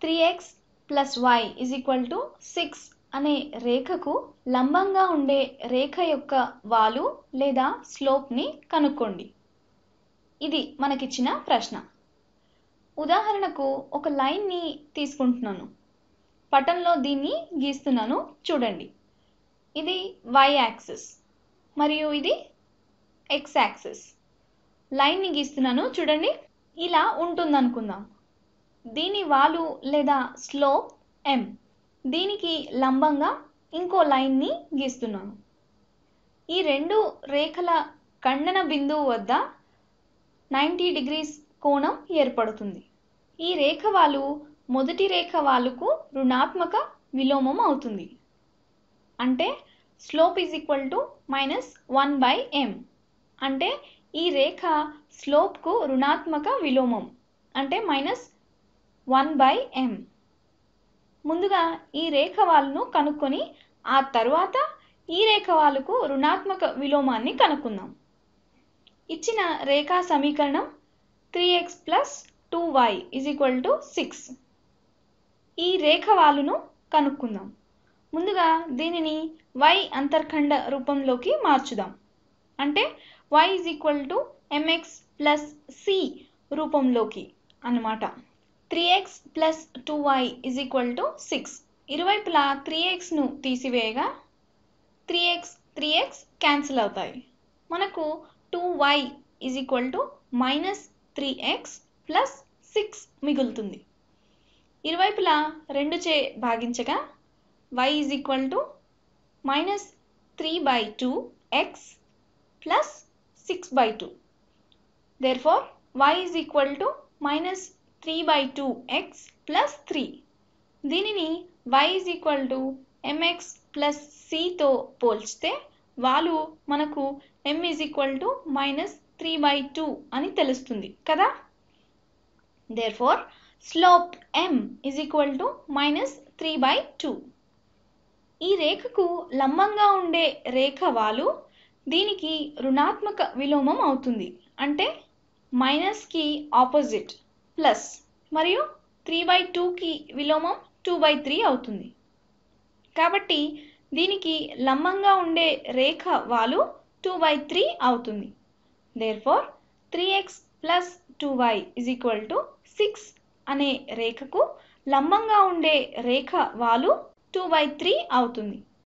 3x plus y is equal to 6 అనే రేఖకు లంబంగా ఉండే రేఖ యొక్క వాలు లేదా స్లోప్ని కనుక్కోండి. ఇది మనకిచ్చిన ప్రశ్న. ఉదాహరణకు ఒక లైన్ని తీసుకుంటున్నాను. పటంలో దీన్ని గీస్తున్నాను చూడండి. ఇది y యాక్సిస్ మరియు ఇది x యాక్సిస్. లైన్ని గీస్తున్నాను చూడండి. ఇలా ఉంటుందనుకుందాం. దీని వాలు లేదా స్లోప్ m. దీనికి లంబంగా ఇంకో లైన్ని గీస్తున్నాను. ఈ రెండు రేఖల ఖండన బిందువు వద్ద 90 డిగ్రీస్ కోణం ఏర్పడుతుంది. ఈ రేఖ వాలు మొదటి రేఖ వాలుకు రుణాత్మక విలోమం అవుతుంది. అంటే slope is equal to -1/m. అంటే ఈ రేఖ స్లోప్కు రుణాత్మక విలోమం అంటే -1/m. ముందుగా ఈ రేఖ వాలును కనుక్కొని ఆ తర్వాత ఈ రేఖ వాలుకు రుణాత్మక విలోమాన్ని కనుక్కుందాం. ఇచ్చిన రేఖా సమీకరణం 3x plus 2y is equal to 6. ఈ రేఖ వాలును కనుక్కుందాం. ముందుగా దీనిని y అంతర్ఖండ రూపంలోకి మార్చుదాం. అంటే y is equal to mx plus c రూపంలోకి అన్నమాట. 3x plus 2y is equal to 6. ఇరువైపులా 3xను తీసివేయగా 3x క్యాన్సిల్ అవుతాయి. మనకు 2y is equal to -3x plus 6 మిగులుతుంది. ఇరువైపులా 2 చే భాగించగా y is equal to -3/2x plus 6/2. Therefore, y is equal to -3/2x plus 3. దీనిని y is equal to mx plus cతో పోల్చితే వాలు మనకు m ఈజ్ ఈక్వల్ టు -3/2 అని తెలుస్తుంది కదా. Therefore, slope m is equal to -3/2. ఈ రేఖకు లంబంగా ఉండే రేఖ వాలు దీనికి రుణాత్మక విలోమం అవుతుంది. అంటే మైనస్కి ఆపోజిట్ ప్లస్ మరియు 3/2కి విలోమం 2/3 అవుతుంది. కాబట్టి దీనికి లంబంగా ఉండే రేఖ వాలు 2/3 అవుతుంది. Therefore, 3x plus 2y is equal to 6 అనే రేఖకు లంబంగా ఉండే రేఖ వాలు 2/3 అవుతుంది.